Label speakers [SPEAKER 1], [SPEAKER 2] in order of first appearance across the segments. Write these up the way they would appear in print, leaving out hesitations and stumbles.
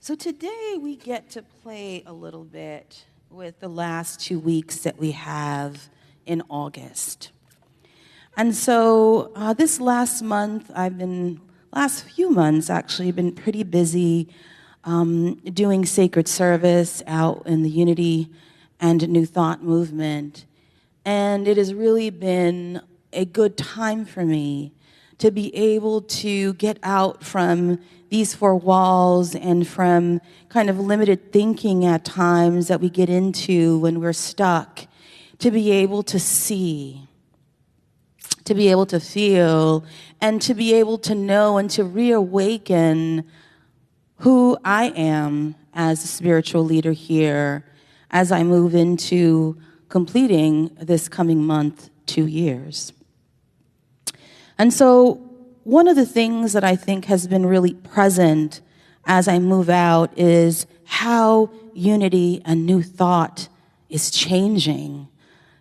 [SPEAKER 1] So today we get to play a little bit with the last 2 weeks that we have in August. And so this last few months actually, been pretty busy doing sacred service out in the Unity and New Thought movement. And it has really been a good time for me to be able to get out from these four walls and from kind of limited thinking at times that we get into when we're stuck, to be able to see, to be able to feel, and to be able to know and to reawaken who I am as a spiritual leader here as I move into completing this coming month 2 years. And so one of the things that I think has been really present as I move out is how unity and new thought is changing,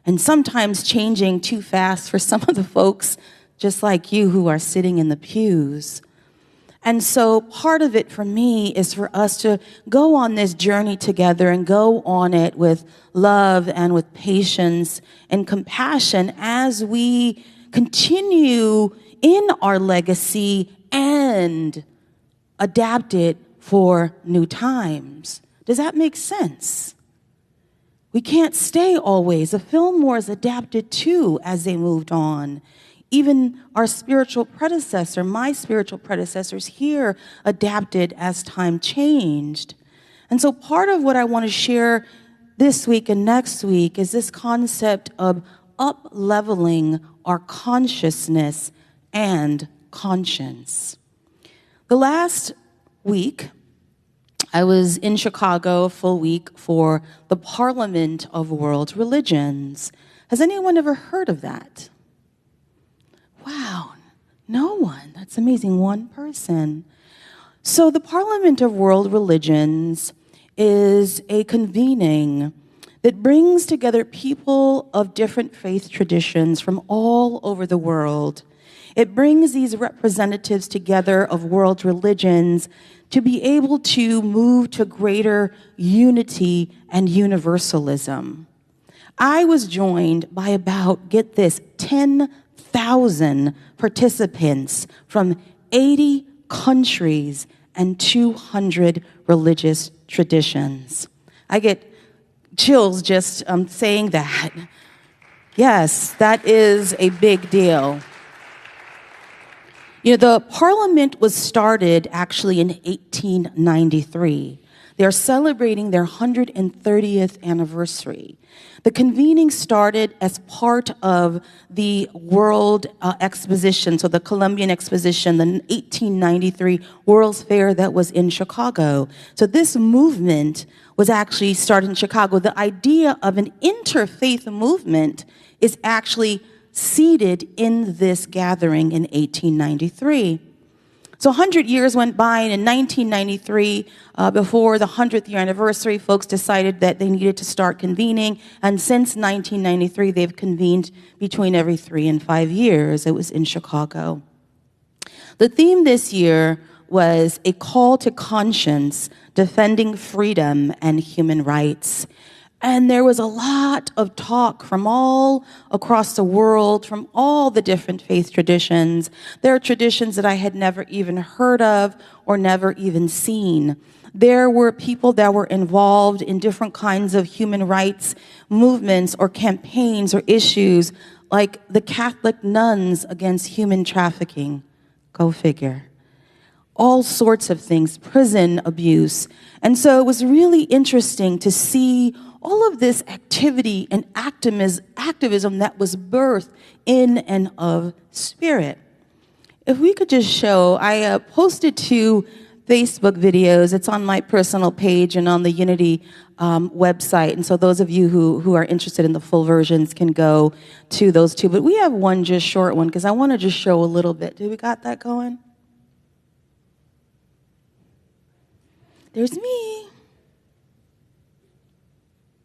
[SPEAKER 1] and sometimes changing too fast for some of the folks just like you who are sitting in the pews. And so part of it for me is for us to go on this journey together and go on it with love and with patience and compassion as we continue in our legacy and adapt it for new times. Does that make sense? We can't stay always. The Fillmores adapted too as they moved on. Even our spiritual predecessor, my spiritual predecessors here, adapted as time changed. And so part of what I want to share this week and next week is this concept of up-leveling our consciousness and conscience. The last week, I was in Chicago a full week for the Parliament of World Religions. Has anyone ever heard of that? Wow, no one. That's amazing, one person. So the Parliament of World Religions is a convening that brings together people of different faith traditions from all over the world. It brings these representatives together of world religions to be able to move to greater unity and universalism. I was joined by about, get this, 10,000 participants from 80 countries and 200 religious traditions. I get chills just saying that. Yes, that is a big deal. You know, the Parliament was started actually in 1893. They're celebrating their 130th anniversary. The convening started as part of the World Exposition, so the Columbian Exposition, the 1893 World's Fair that was in Chicago. So this movement was actually started in Chicago. The idea of an interfaith movement is actually seated in this gathering in 1893. So 100 years went by, and in 1993, before the 100th year anniversary, folks decided that they needed to start convening, and since 1993, they've convened between every 3 and 5 years. It was in Chicago. The theme this year was a call to conscience, defending freedom and human rights. And there was a lot of talk from all across the world, from all the different faith traditions. There are traditions that I had never even heard of or never even seen. There were people that were involved in different kinds of human rights movements or campaigns or issues, like the Catholic nuns against human trafficking. Go figure. All sorts of things, prison abuse. And so it was really interesting to see all of this activity and activism that was birthed in and of spirit. If we could just show, I posted 2 Facebook videos. It's on my personal page and on the Unity website. And so those of you who are interested in the full versions can go to those 2. But we have one just short one because I want to just show a little bit. Do we got that going? There's me.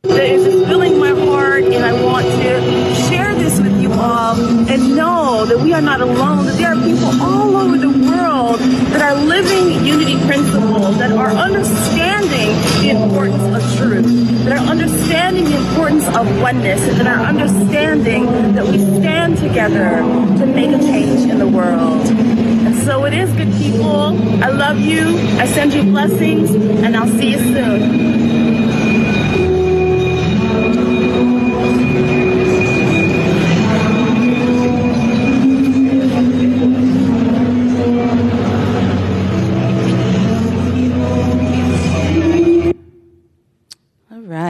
[SPEAKER 1] It's just filling my heart, and I want to share this with you all and know that we are not alone, that there are people all over the world that are living unity principles, that are are understanding the importance of truth, that are understanding the importance of oneness, and that are understanding that we stand together to make a change in the world. And so it is, good people. I love you. I send you blessings, and I'll see you soon.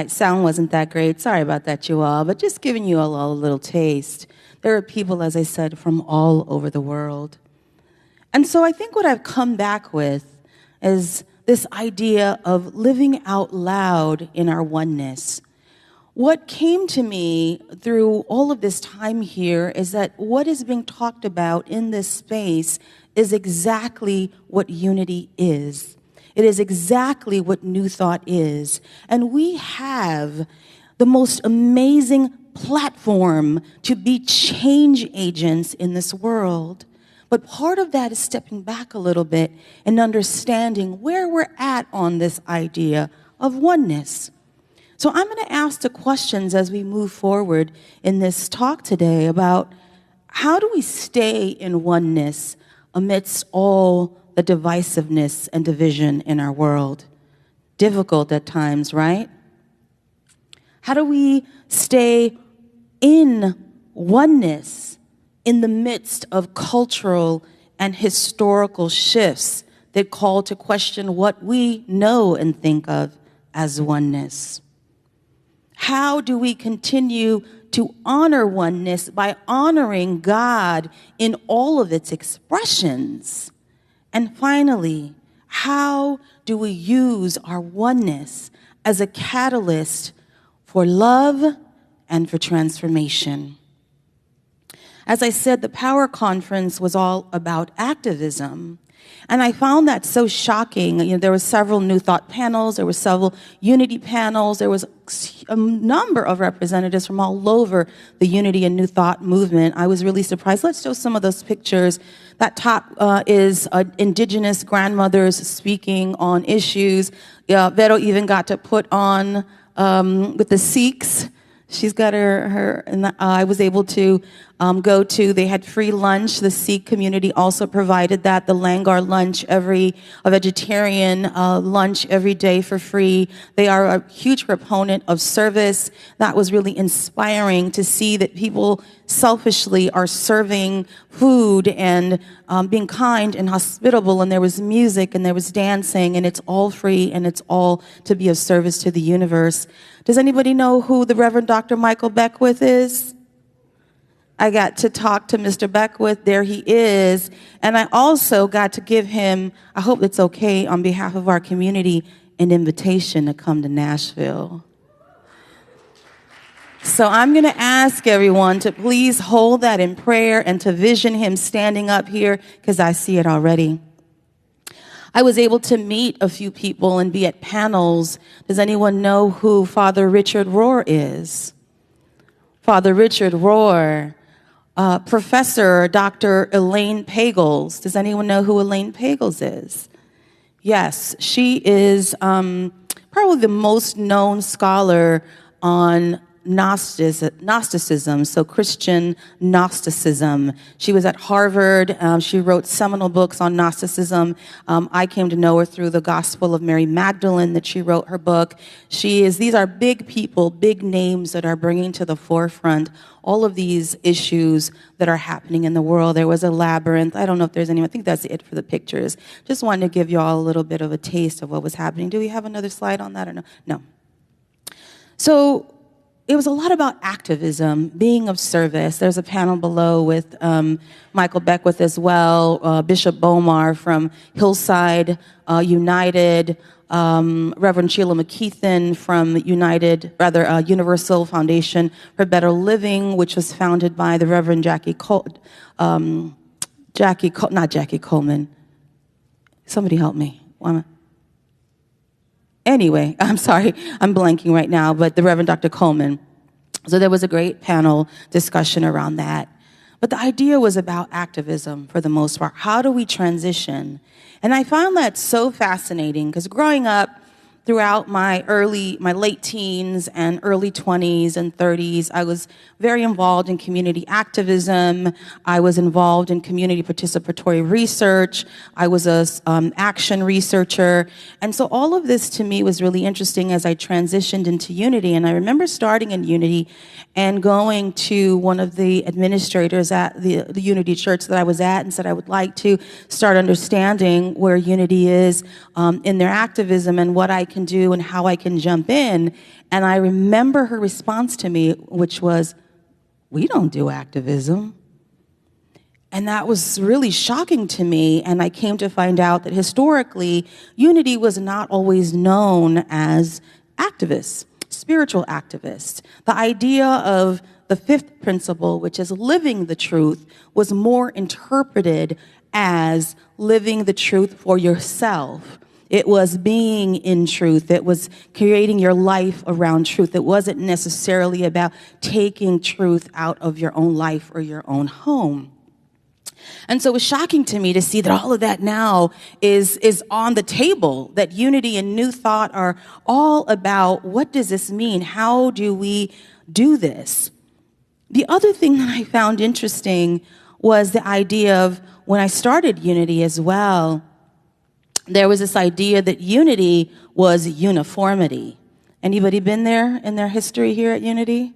[SPEAKER 1] Sound wasn't that great. Sorry about that, you all, but just giving you all a little taste. There are people, as I said, from all over the world. And so I think what I've come back with is this idea of living out loud in our oneness. What came to me through all of this time here is that what is being talked about in this space is exactly what unity is. It is exactly what New Thought is. And we have the most amazing platform to be change agents in this world. But part of that is stepping back a little bit and understanding where we're at on this idea of oneness. So I'm going to ask the questions as we move forward in this talk today about how do we stay in oneness amidst all the divisiveness and division in our world. Difficult at times, right? How do we stay in oneness in the midst of cultural and historical shifts that call to question what we know and think of as oneness? How do we continue to honor oneness by honoring God in all of its expressions? And finally, how do we use our oneness as a catalyst for love and for transformation? As I said, the Power Conference was all about activism. And I found that so shocking. You know, there were several New Thought panels, there were several Unity panels, there was a number of representatives from all over the Unity and New Thought movement. I was really surprised. Let's show some of those pictures. That top is indigenous grandmothers speaking on issues. Vero even got to put on with the Sikhs. She's got her and I was able to go to, they had free lunch. The Sikh community also provided that, the Langar lunch, a vegetarian lunch every day for free. They are a huge proponent of service. That was really inspiring to see that people selfishly are serving food and being kind and hospitable, and there was music and there was dancing, and it's all free and it's all to be of service to the universe. Does anybody know who the Reverend Dr. Michael Beckwith is? I got to talk to Mr. Beckwith. There he is. And I also got to give him, I hope it's okay on behalf of our community, an invitation to come to Nashville. So I'm going to ask everyone to please hold that in prayer and to vision him standing up here, because I see it already. I was able to meet a few people and be at panels. Does anyone know who Father Richard Rohr is? Father Richard Rohr. Professor Dr. Elaine Pagels. Does anyone know who Elaine Pagels is? Yes, she is probably the most known scholar on Gnosticism, so Christian Gnosticism. She was at Harvard. She wrote seminal books on Gnosticism. I came to know her through the Gospel of Mary Magdalene, that she wrote her book. These are big people, big names that are bringing to the forefront all of these issues that are happening in the world. There was a labyrinth. I don't know if there's anyone. I think that's it for the pictures. Just wanted to give you all a little bit of a taste of what was happening. Do we have another slide on that or no? No. So it was a lot about activism, being of service. There's a panel below with Michael Beckwith as well, Bishop Bomar from Hillside United, Reverend Sheila McKeithen from Universal Foundation for Better Living, which was founded by the Reverend not Jackie Coleman. Somebody help me. Anyway, I'm sorry, I'm blanking right now, but the Reverend Dr. Coleman. So there was a great panel discussion around that. But the idea was about activism for the most part. How do we transition? And I found that so fascinating because growing up, throughout my late teens and early 20s and 30s, I was very involved in community activism. I was involved in community participatory research. I was a action researcher. And so all of this to me was really interesting as I transitioned into Unity. And I remember starting in Unity and going to one of the administrators at the Unity church that I was at and said I would like to start understanding where Unity is in their activism and what I can do and how I can jump in. And I remember her response to me, which was, "We don't do activism." And that was really shocking to me. And I came to find out that historically, Unity was not always known as activists, spiritual activists. The idea of the fifth principle, which is living the truth, was more interpreted as living the truth for yourself. It was being in truth. It was creating your life around truth. It wasn't necessarily about taking truth out of your own life or your own home. And so it was shocking to me to see that all of that now is on the table, that Unity and New Thought are all about what does this mean? How do we do this? The other thing that I found interesting was the idea of when I started Unity as well, there was this idea that unity was uniformity. Anybody been there in their history here at Unity?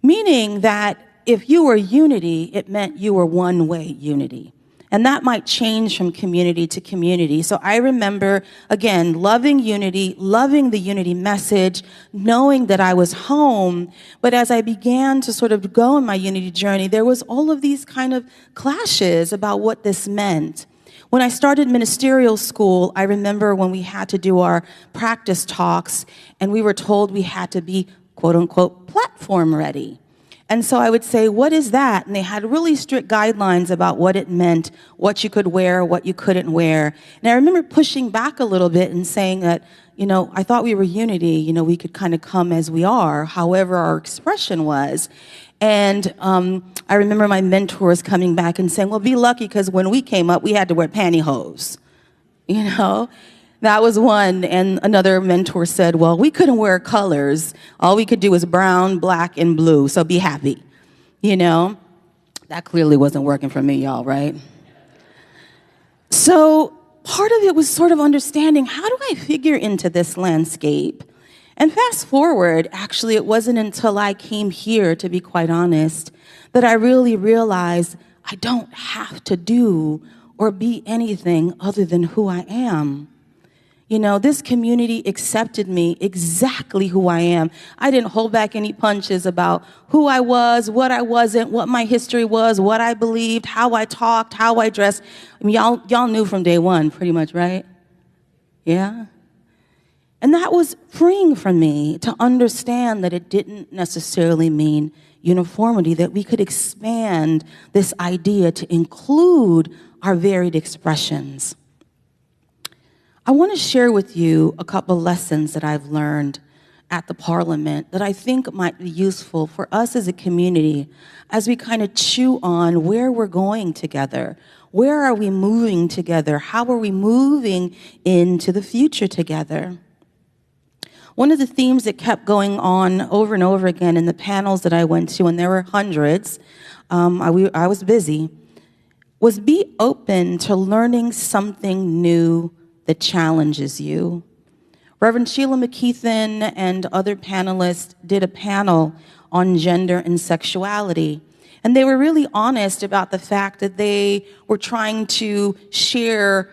[SPEAKER 1] Meaning that if you were unity, it meant you were one-way unity. And that might change from community to community. So I remember, again, loving Unity, loving the Unity message, knowing that I was home. But as I began to sort of go on my Unity journey, there was all of these kind of clashes about what this meant. When I started ministerial school, I remember when we had to do our practice talks, and we were told we had to be, quote unquote, platform ready. And so I would say, what is that? And they had really strict guidelines about what it meant, what you could wear, what you couldn't wear. And I remember pushing back a little bit and saying that, I thought we were Unity, we could kind of come as we are, however our expression was. And I remember my mentors coming back and saying, well, be lucky because when we came up, we had to wear pantyhose. That was one. And another mentor said, well, we couldn't wear colors. All we could do was brown, black, and blue. So be happy. That clearly wasn't working for me, y'all, right? So part of it was sort of understanding, how do I figure into this landscape? And fast forward, actually, it wasn't until I came here, to be quite honest, that I really realized I don't have to do or be anything other than who I am. This community accepted me exactly who I am. I didn't hold back any punches about who I was, what I wasn't, what my history was, what I believed, how I talked, how I dressed. Y'all knew from day one, pretty much, right? Yeah? And that was freeing for me to understand that it didn't necessarily mean uniformity, that we could expand this idea to include our varied expressions. I want to share with you a couple lessons that I've learned at the Parliament that I think might be useful for us as a community as we kind of chew on where we're going together. Where are we moving together? How are we moving into the future together? One of the themes that kept going on over and over again in the panels that I went to, and there were hundreds, I was busy, was be open to learning something new that challenges you. Reverend Sheila McKeithen and other panelists did a panel on gender and sexuality. And they were really honest about the fact that they were trying to share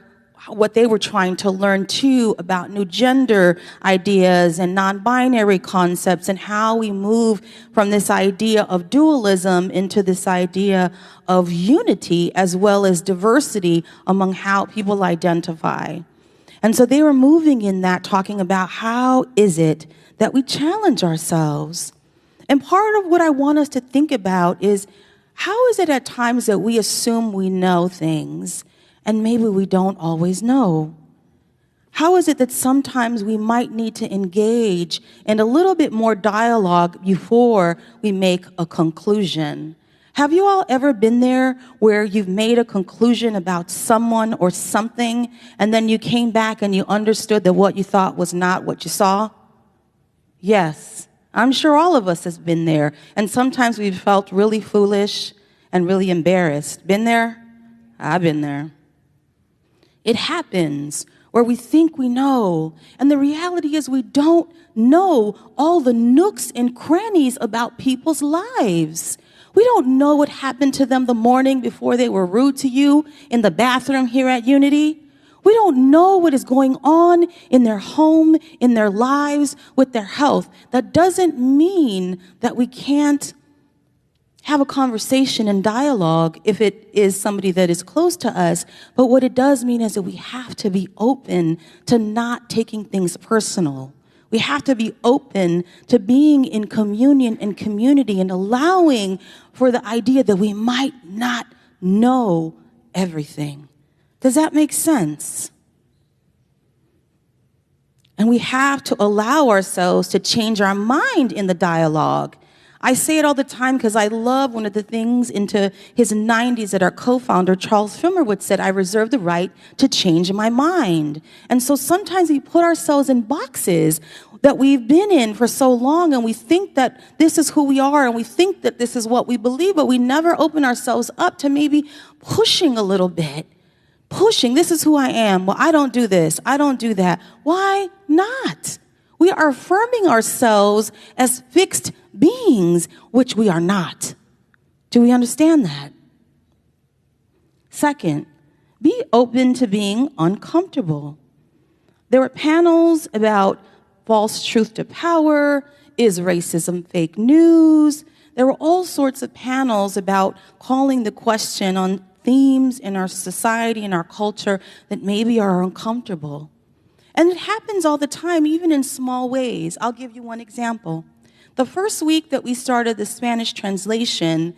[SPEAKER 1] what they were trying to learn too about new gender ideas and non-binary concepts and how we move from this idea of dualism into this idea of unity as well as diversity among how people identify. And so they were moving in that, talking about how is it that we challenge ourselves. And part of what I want us to think about is how is it at times that we assume we know things and maybe we don't always know? How is it that sometimes we might need to engage in a little bit more dialogue before we make a conclusion? Have you all ever been there where you've made a conclusion about someone or something, and then you came back and you understood that what you thought was not what you saw? Yes, I'm sure all of us has been there. And sometimes we've felt really foolish and really embarrassed. Been there? I've been there. It happens where we think we know, and the reality is we don't know all the nooks and crannies about people's lives. We don't know what happened to them the morning before they were rude to you in the bathroom here at Unity. We don't know what is going on in their home, in their lives, with their health. That doesn't mean that we can't have a conversation and dialogue if it is somebody that is close to us. But what it does mean is that we have to be open to not taking things personal. We have to be open to being in communion and community and allowing for the idea that we might not know everything. Does that make sense? And we have to allow ourselves to change our mind in the dialogue. I say it all the time because I love one of the things into his 90s that our co-founder, Charles Fimmerwood, said, I reserve the right to change my mind. And so sometimes we put ourselves in boxes that we've been in for so long, and we think that this is who we are, and we think that this is what we believe, but we never open ourselves up to maybe pushing a little bit. Pushing, this is who I am. Well, I don't do this. I don't do that. Why not? We are affirming ourselves as fixed beings, which we are not. Do we understand that? Second, be open to being uncomfortable. There were panels about false truth to power, is racism fake news? There were all sorts of panels about calling the question on themes in our society and our culture that maybe are uncomfortable. And it happens all the time, even in small ways. I'll give you one example. The first week that we started the Spanish translation,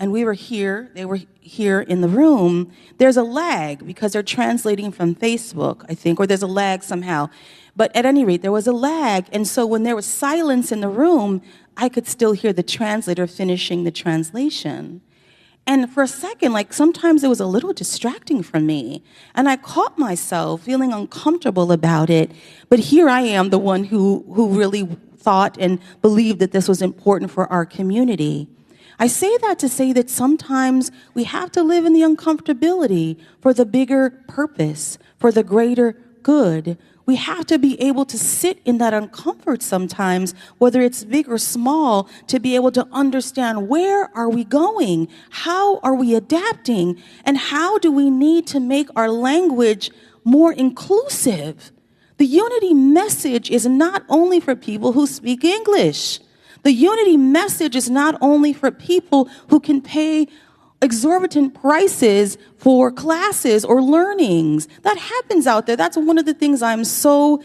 [SPEAKER 1] and we were here, they were here in the room, there's a lag because they're translating from Facebook, I think, or there's a lag somehow. But at any rate, there was a lag, and so when there was silence in the room, I could still hear the translator finishing the translation. And for a second, like sometimes it was a little distracting for me. And I caught myself feeling uncomfortable about it. But here I am, the one who really thought and believed that this was important for our community. I say that to say that sometimes we have to live in the uncomfortability for the bigger purpose, for the greater good. We have to be able to sit in that uncomfort sometimes, whether it's big or small, to be able to understand where are we going, how are we adapting, and how do we need to make our language more inclusive. The unity message is not only for people who speak English. The unity message is not only for people who can pay exorbitant prices for classes or learnings. That happens out there. That's one of the things I'm so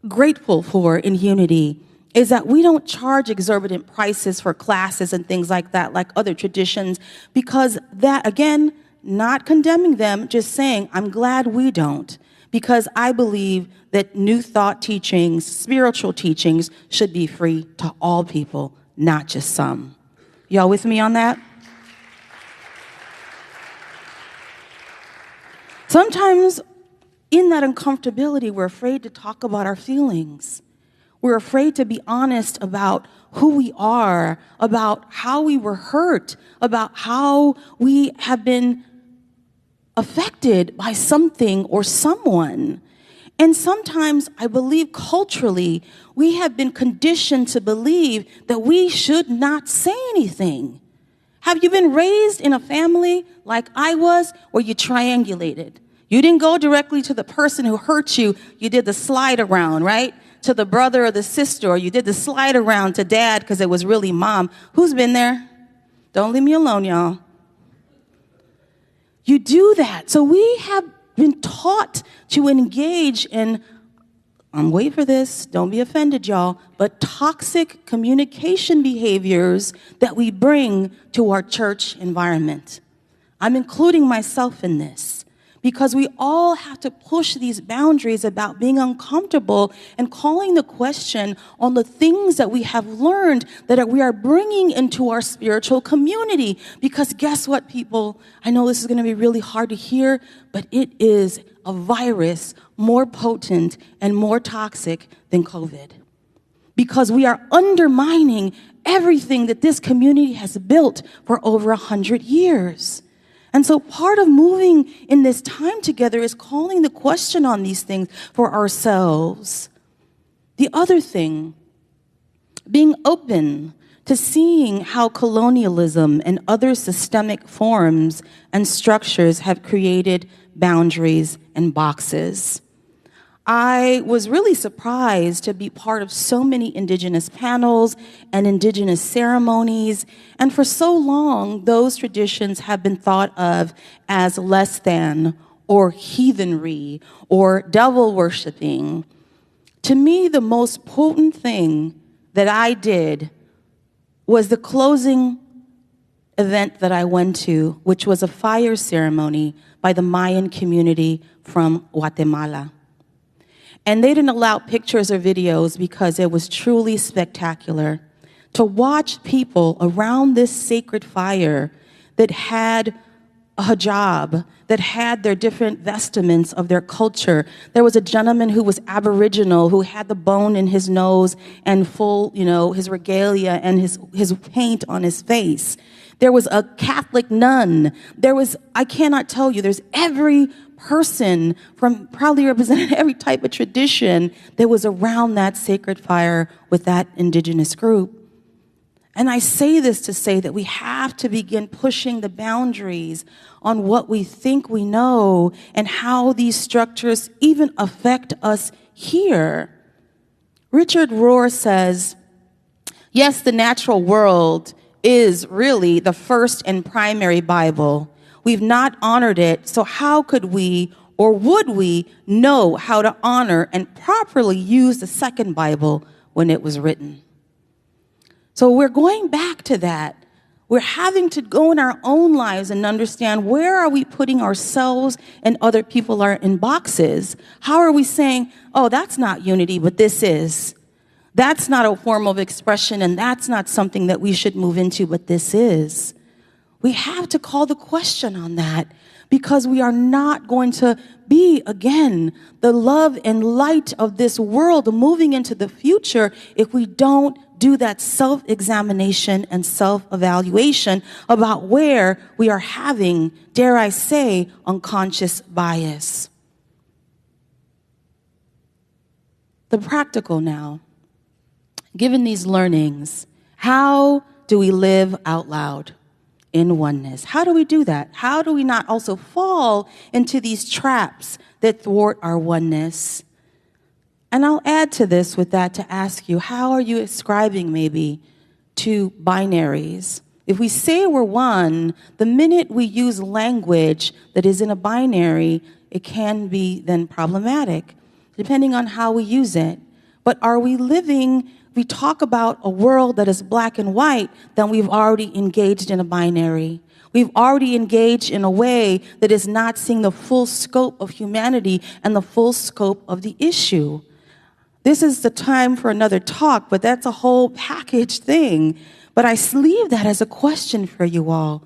[SPEAKER 1] grateful for in Unity, is that we don't charge exorbitant prices for classes and things like that, like other traditions, because that, again, not condemning them, just saying, I'm glad we don't, because I believe that new thought teachings, spiritual teachings, should be free to all people, not just some. Y'all with me on that? Sometimes in that uncomfortability, we're afraid to talk about our feelings. We're afraid to be honest about who we are, about how we were hurt, about how we have been affected by something or someone. And sometimes I believe culturally, we have been conditioned to believe that we should not say anything. Have you been raised in a family like I was, where you triangulated? You didn't go directly to the person who hurt you. You did the slide around, right? To the brother or the sister, or you did the slide around to dad because it was really mom. Who's been there? Don't leave me alone, y'all. You do that. So we have been taught to engage in, wait for this, don't be offended, y'all, but toxic communication behaviors that we bring to our church environment. I'm including myself in this, because we all have to push these boundaries about being uncomfortable and calling the question on the things that we have learned that we are bringing into our spiritual community. Because guess what, people? I know this is going to be really hard to hear, but it is a virus more potent and more toxic than COVID. Because we are undermining everything that this community has built for over 100 years. And so part of moving in this time together is calling the question on these things for ourselves. The other thing, being open to seeing how colonialism and other systemic forms and structures have created boundaries and boxes. I was really surprised to be part of so many Indigenous panels and Indigenous ceremonies, and for so long, those traditions have been thought of as less than, or heathenry, or devil worshiping. To me, the most potent thing that I did was the closing event that I went to, which was a fire ceremony by the Mayan community from Guatemala. And they didn't allow pictures or videos because it was truly spectacular to watch people around this sacred fire that had a hijab, that had their different vestments of their culture. There was a gentleman who was Aboriginal, who had the bone in his nose and full, his regalia and his paint on his face. There was a Catholic nun. I cannot tell you, there's every person from probably represented every type of tradition that was around that sacred fire with that indigenous group. And I say this to say that we have to begin pushing the boundaries on what we think we know and how these structures even affect us here. Richard Rohr says, yes, the natural world is really the first and primary Bible. We've not honored it, so how could we or would we know how to honor and properly use the second Bible when it was written? So we're going back to that. We're having to go in our own lives and understand, where are we putting ourselves and other people are in boxes? How are we saying, oh, that's not unity, but this is. That's not a form of expression, and that's not something that we should move into, but this is. We have to call the question on that, because we are not going to be, again, the love and light of this world moving into the future if we don't do that self-examination and self-evaluation about where we are having, dare I say, unconscious bias. The practical now. Given these learnings, how do we live out loud in oneness? How do we do that? How do we not also fall into these traps that thwart our oneness? And I'll add to this with that to ask you, how are you ascribing maybe to binaries? If we say we're one, the minute we use language that is in a binary, it can be then problematic, depending on how we use it. But are we living, we talk about a world that is black and white, then we've already engaged in a binary. We've already engaged in a way that is not seeing the full scope of humanity and the full scope of the issue. This is the time for another talk, but that's a whole package thing. But I leave that as a question for you all.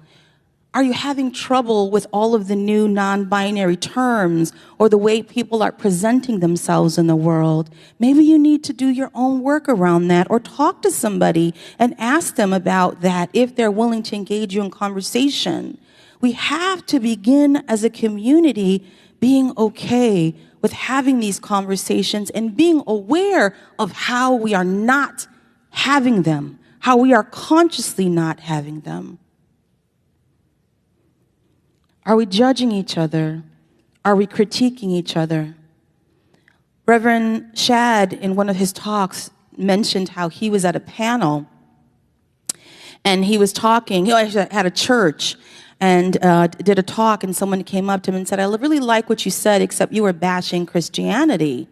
[SPEAKER 1] Are you having trouble with all of the new non-binary terms or the way people are presenting themselves in the world? Maybe you need to do your own work around that, or talk to somebody and ask them about that if they're willing to engage you in conversation. We have to begin as a community being okay with having these conversations and being aware of how we are not having them, how we are consciously not having them. Are we judging each other? Are we critiquing each other? Reverend Shad, in one of his talks, mentioned how he was at a panel and he was talking, he actually had a church, and did a talk, and someone came up to him and said, I really like what you said, except you were bashing Christianity.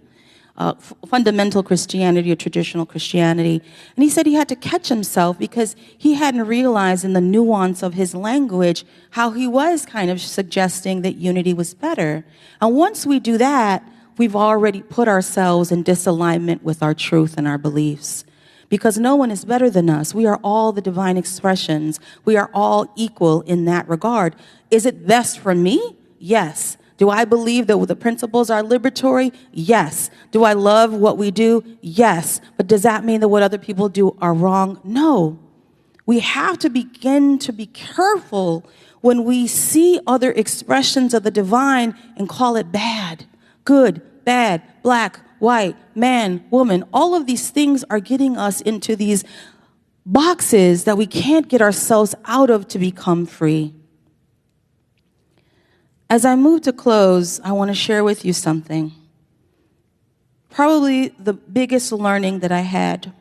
[SPEAKER 1] fundamental Christianity or traditional Christianity. And he said he had to catch himself because he hadn't realized in the nuance of his language how he was kind of suggesting that unity was better. And once we do that, we've already put ourselves in disalignment with our truth and our beliefs. Because no one is better than us. We are all the divine expressions. We are all equal in that regard. Is it best for me? Yes. Do I believe that the principles are liberatory? Yes. Do I love what we do? Yes. But does that mean that what other people do are wrong? No. We have to begin to be careful when we see other expressions of the divine and call it bad, good, bad, black, white, man, woman. All of these things are getting us into these boxes that we can't get ourselves out of to become free. As I move to close, I want to share with you something. Probably the biggest learning that I had.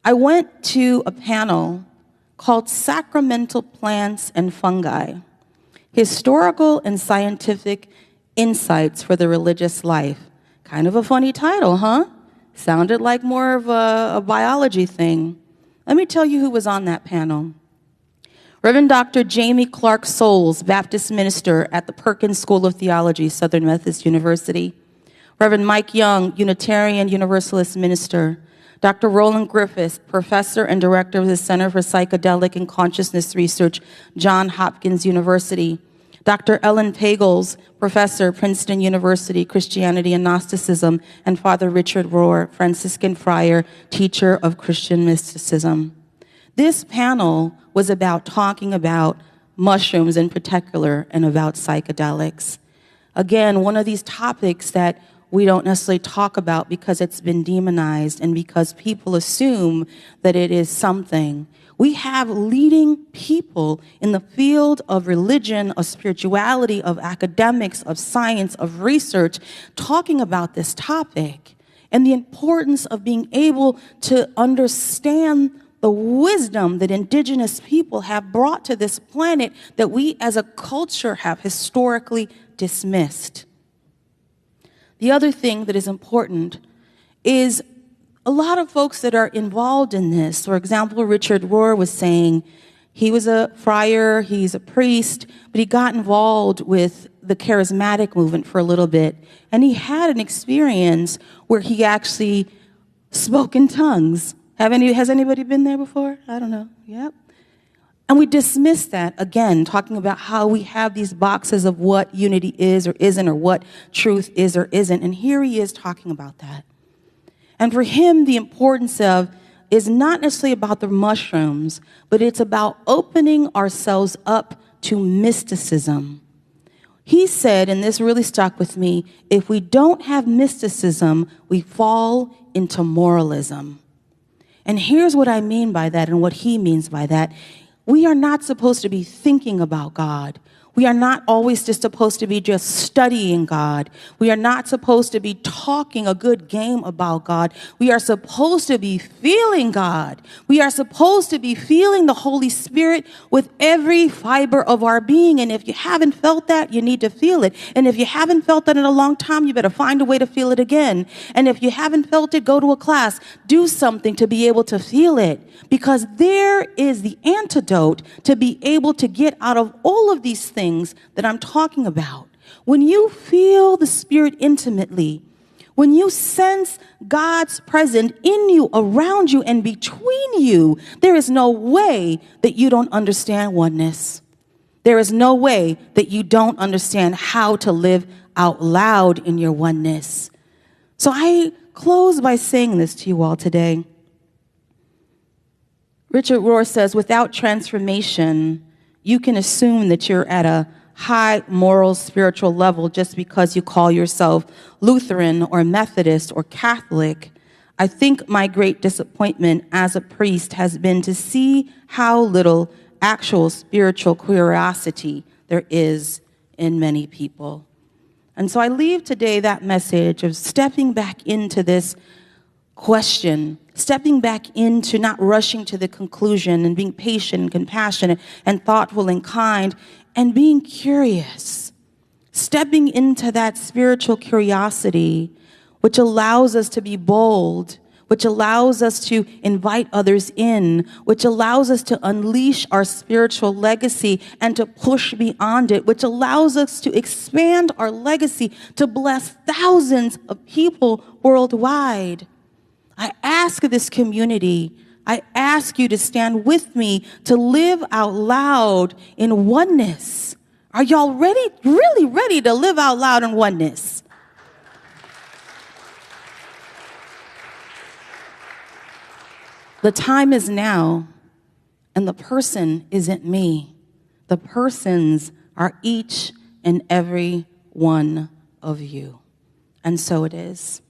[SPEAKER 1] I went to a panel called Sacramental Plants and Fungi, Historical and Scientific Insights for the Religious Life. Kind of a funny title, huh? Sounded like more of a biology thing. Let me tell you who was on that panel. Reverend Dr. Jamie Clark Souls, Baptist minister at the Perkins School of Theology, Southern Methodist University. Reverend Mike Young, Unitarian Universalist minister. Dr. Roland Griffith, professor and director of the Center for Psychedelic and Consciousness Research, Johns Hopkins University. Dr. Ellen Pagels, professor, Princeton University, Christianity and Gnosticism, and Father Richard Rohr, Franciscan friar, teacher of Christian mysticism. This panel was about talking about mushrooms in particular and about psychedelics. Again, one of these topics that we don't necessarily talk about because it's been demonized and because people assume that it is something. We have leading people in the field of religion, of spirituality, of academics, of science, of research, talking about this topic and the importance of being able to understand the wisdom that indigenous people have brought to this planet that we as a culture have historically dismissed. The other thing that is important is a lot of folks that are involved in this. For example, Richard Rohr was saying he was a friar, he's a priest, but he got involved with the charismatic movement for a little bit. And he had an experience where he actually spoke in tongues. Has anybody been there before? I don't know. Yep. And we dismiss that, again, talking about how we have these boxes of what unity is or isn't, or what truth is or isn't. And here he is talking about that. And for him, the importance of is not necessarily about the mushrooms, but it's about opening ourselves up to mysticism. He said, and this really stuck with me, if we don't have mysticism, we fall into moralism. And here's what I mean by that and what he means by that. We are not supposed to be thinking about God. We are not always just supposed to be just studying God. We are not supposed to be talking a good game about God. We are supposed to be feeling God. We are supposed to be feeling the Holy Spirit with every fiber of our being. And if you haven't felt that, you need to feel it. And if you haven't felt that in a long time, you better find a way to feel it again. And if you haven't felt it, go to a class. Do something to be able to feel it. Because there is the antidote to be able to get out of all of these things that I'm talking about. When you feel the Spirit intimately, when you sense God's presence in you, around you, and between you, there is no way that you don't understand oneness. There is no way that you don't understand how to live out loud in your oneness. So I close by saying this to you all today. Richard Rohr says, without transformation, you can assume that you're at a high moral spiritual level just because you call yourself Lutheran or Methodist or Catholic. I think my great disappointment as a priest has been to see how little actual spiritual curiosity there is in many people. And so I leave today that message of stepping back into this question, stepping back into not rushing to the conclusion and being patient and compassionate and thoughtful and kind and being curious, stepping into that spiritual curiosity which allows us to be bold, which allows us to invite others in, which allows us to unleash our spiritual legacy and to push beyond it, which allows us to expand our legacy to bless thousands of people worldwide. I ask this community, I ask you to stand with me to live out loud in oneness. Are y'all ready, really ready to live out loud in oneness? The time is now, and the person isn't me. The persons are each and every one of you. And so it is.